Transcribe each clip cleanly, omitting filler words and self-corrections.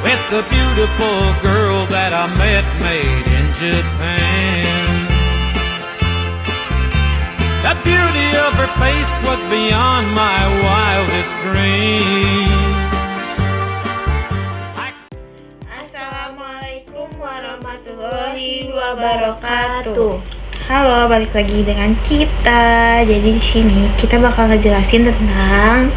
with the beautiful girl that I met made in Japan. The beauty of her face was beyond my wildest dreams. Assalamualaikum warahmatullahi wabarakatuh. Halo, balik lagi dengan kita. Jadi di sini kita bakal ngejelasin tentang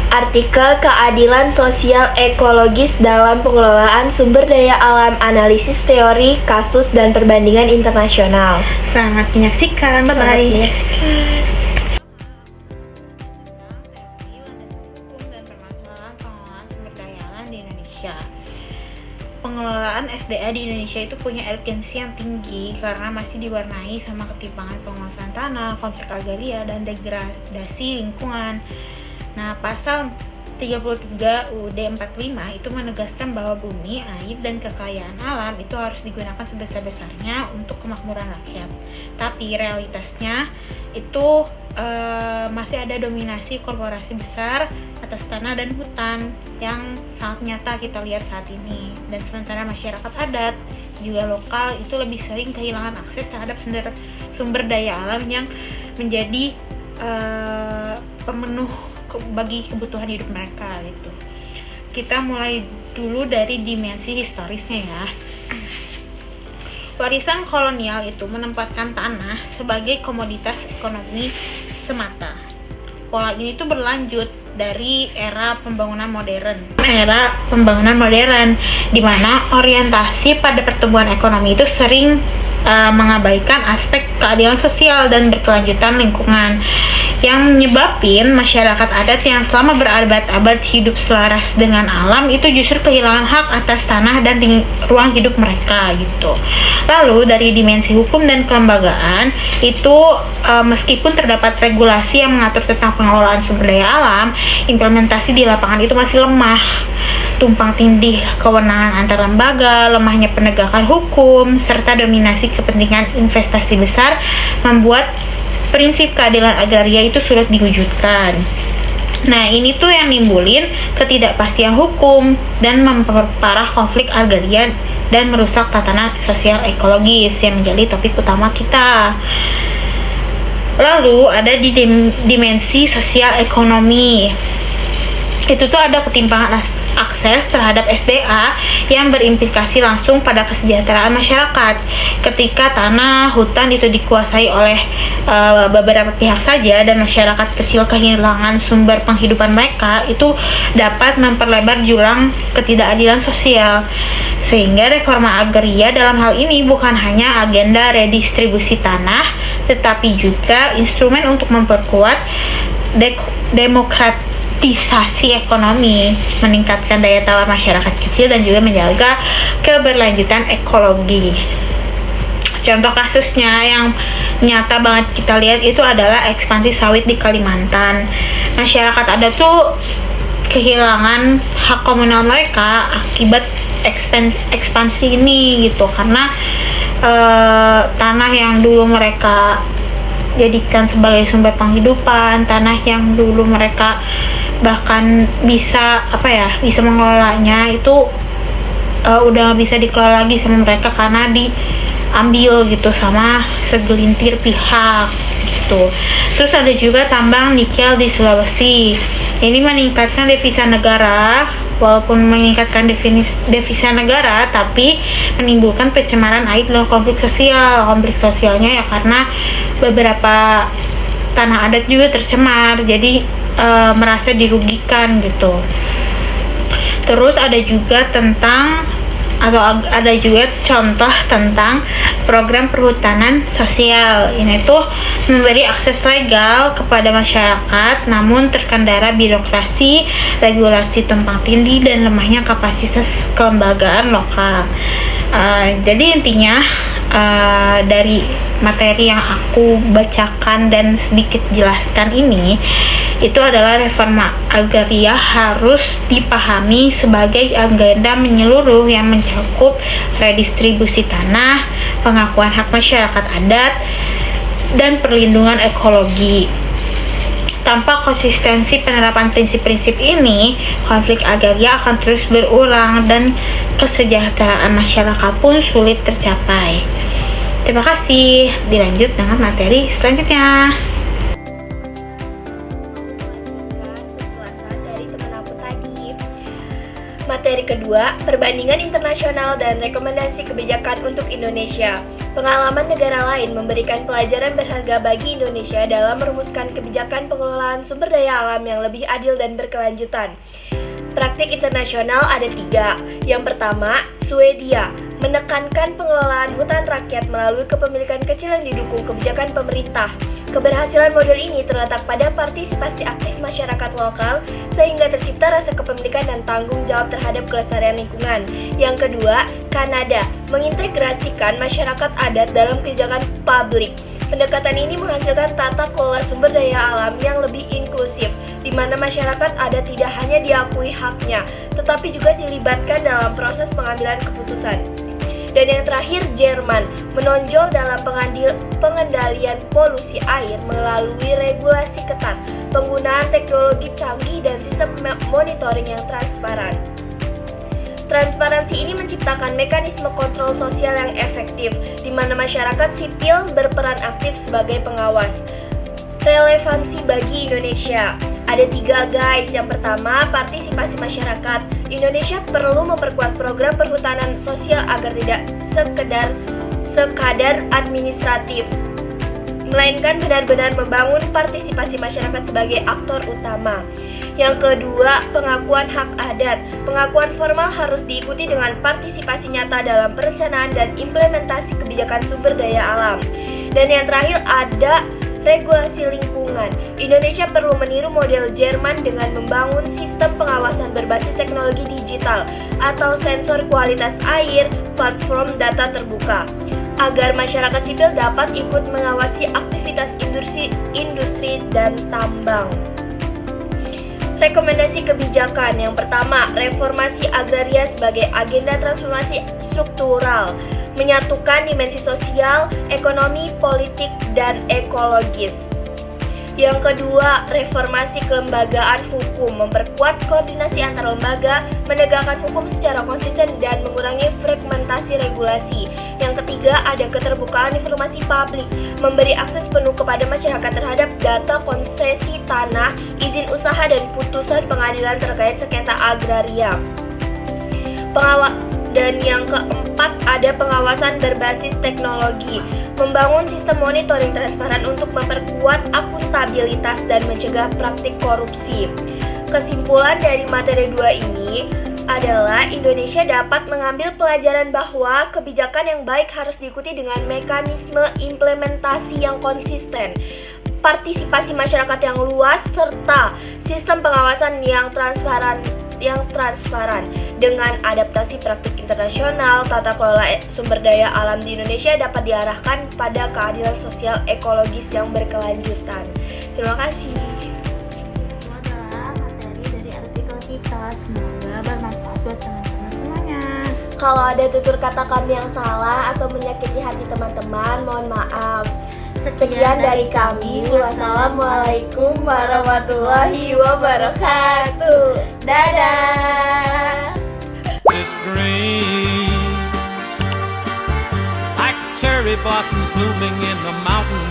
artikel keadilan sosial ekologis dalam pengelolaan sumber daya alam, analisis teori, kasus, dan perbandingan internasional. Selamat menyaksikan. Bye-bye. Selamat menyaksikan. Hukum dan permasalahan pengelolaan sumber daya alam di Indonesia. Pengelolaan SDA di Indonesia itu punya urgensi yang tinggi karena masih diwarnai sama ketimpangan penguasaan tanah, konflik agraria, dan degradasi lingkungan. Nah, pasal 33 UUD 45 itu menegaskan bahwa bumi, air, dan kekayaan alam itu harus digunakan sebesar-besarnya untuk kemakmuran rakyat. Tapi realitasnya itu masih ada dominasi korporasi besar atas tanah dan hutan yang sangat nyata kita lihat saat ini. Dan sementara masyarakat adat juga lokal itu lebih sering kehilangan akses terhadap sumber daya alam yang menjadi pemenuh bagi kebutuhan hidup mereka gitu. Kita mulai dulu dari dimensi historisnya ya. Warisan kolonial itu menempatkan tanah sebagai komoditas ekonomi semata. Pola ini tuh berlanjut dari era pembangunan modern. Di mana orientasi pada pertumbuhan ekonomi itu sering mengabaikan aspek keadilan sosial dan berkelanjutan lingkungan, yang menyebabkan masyarakat adat yang selama berabad-abad hidup selaras dengan alam itu justru kehilangan hak atas tanah dan ruang hidup mereka gitu. Lalu dari dimensi hukum dan kelembagaan itu meskipun terdapat regulasi yang mengatur tentang pengelolaan sumber daya alam, implementasi di lapangan itu masih lemah. Tumpang tindih kewenangan antar lembaga, lemahnya penegakan hukum, serta dominasi kepentingan investasi besar membuat prinsip keadilan agraria itu sulit diwujudkan. Nah, ini tuh yang nimbulin ketidakpastian hukum dan memperparah konflik agraria dan merusak tatanan sosial ekologis yang menjadi topik utama kita. Lalu ada di dimensi sosial ekonomi. Itu tuh ada ketimpangan akses terhadap SDA yang berimplikasi langsung pada kesejahteraan masyarakat. Ketika tanah, hutan itu dikuasai oleh beberapa pihak saja dan masyarakat kecil kehilangan sumber penghidupan mereka, itu dapat memperlebar jurang ketidakadilan sosial. Sehingga reforma agraria dalam hal ini bukan hanya agenda redistribusi tanah, tetapi juga instrumen untuk memperkuat demokratisasi ekonomi, meningkatkan daya tawar masyarakat kecil, dan juga menjaga keberlanjutan ekologi. Contoh kasusnya yang nyata banget kita lihat itu adalah ekspansi sawit di Kalimantan. Masyarakat adat tuh kehilangan hak komunal mereka akibat ekspansi ini gitu, karena tanah yang dulu mereka jadikan sebagai sumber penghidupan, tanah yang dulu mereka bahkan bisa bisa mengelolanya itu udah nggak bisa dikelola lagi sama mereka karena diambil gitu sama segelintir pihak gitu. Terus ada juga tambang nikel di Sulawesi. Ini meningkatkan devisa negara, walaupun meningkatkan devisa negara, tapi menimbulkan pencemaran air dan konflik sosial. Konflik sosialnya ya karena beberapa tanah adat juga tercemar, jadi merasa dirugikan gitu. Terus ada juga contoh tentang program perhutanan sosial. Ini tuh memberi akses legal kepada masyarakat, namun terkendala birokrasi, regulasi tumpang tindih, dan lemahnya kapasitas kelembagaan lokal. Jadi intinya dari materi yang aku bacakan dan sedikit jelaskan ini, itu adalah reforma agraria harus dipahami sebagai agenda menyeluruh yang mencakup redistribusi tanah, pengakuan hak masyarakat adat, dan perlindungan ekologi. Tanpa konsistensi penerapan prinsip-prinsip ini, konflik agraria akan terus berulang dan kesejahteraan masyarakat pun sulit tercapai. Terima kasih. Dilanjut dengan materi selanjutnya. Materi kedua, perbandingan internasional dan rekomendasi kebijakan untuk Indonesia. Pengalaman negara lain memberikan pelajaran berharga bagi Indonesia dalam merumuskan kebijakan pengelolaan sumber daya alam yang lebih adil dan berkelanjutan. Praktik internasional ada 3. Yang pertama, Swedia menekankan pengelolaan hutan rakyat melalui kepemilikan kecil yang didukung kebijakan pemerintah. Keberhasilan model ini terletak pada partisipasi aktif masyarakat lokal sehingga tercipta rasa kepemilikan dan tanggung jawab terhadap kelestarian lingkungan. Yang kedua, Kanada mengintegrasikan masyarakat adat dalam kebijakan publik. Pendekatan ini menghasilkan tata kelola sumber daya alam yang lebih inklusif, di mana masyarakat adat tidak hanya diakui haknya, tetapi juga dilibatkan dalam proses pengambilan keputusan. Dan yang terakhir, Jerman menonjol dalam pengendalian polusi air melalui regulasi ketat, penggunaan teknologi canggih dan sistem monitoring yang transparan. Transparansi ini menciptakan mekanisme kontrol sosial yang efektif, di mana masyarakat sipil berperan aktif sebagai pengawas. Relevansi bagi Indonesia ada 3 guys. Yang pertama, partisipasi masyarakat. Indonesia perlu memperkuat program perhutanan sosial agar tidak sekadar administratif, melainkan benar-benar membangun partisipasi masyarakat sebagai aktor utama. Yang kedua, pengakuan hak adat. Pengakuan formal harus diikuti dengan partisipasi nyata dalam perencanaan dan implementasi kebijakan sumber daya alam. Dan yang terakhir ada regulasi lingkungan. Indonesia perlu meniru model Jerman dengan membangun sistem pengawasan berbasis teknologi digital atau sensor kualitas air, platform data terbuka, agar masyarakat sipil dapat ikut mengawasi aktivitas industri dan tambang. Rekomendasi kebijakan yang pertama, reformasi agraria sebagai agenda transformasi struktural, menyatukan dimensi sosial, ekonomi, politik, dan ekologis. Yang kedua, reformasi kelembagaan hukum, memperkuat koordinasi antar lembaga, menegakkan hukum secara konsisten, dan mengurangi fragmentasi regulasi. Yang ketiga, ada keterbukaan informasi publik, memberi akses penuh kepada masyarakat terhadap data konsesi tanah, izin usaha, dan putusan pengadilan terkait sengketa agraria. Dan yang keempat, ada pengawasan berbasis teknologi, membangun sistem monitoring transparan untuk memperkuat akuntabilitas dan mencegah praktik korupsi. Kesimpulan dari materi 2 ini adalah Indonesia dapat mengambil pelajaran bahwa kebijakan yang baik harus diikuti dengan mekanisme implementasi yang konsisten, partisipasi masyarakat yang luas, serta sistem pengawasan yang transparan. Dengan adaptasi praktik internasional, tata kelola sumber daya alam di Indonesia dapat diarahkan pada keadilan sosial ekologis yang berkelanjutan. Terima kasih. Itu adalah materi dari artikel kita. Semoga bermanfaat buat teman-teman semuanya. Kalau ada tutur kata kami yang salah atau menyakiti hati teman-teman, mohon maaf. Sekian dari kami. Wassalamualaikum warahmatullahi wabarakatuh. Dadah. This dreams like cherry blossoms blooming in the mountains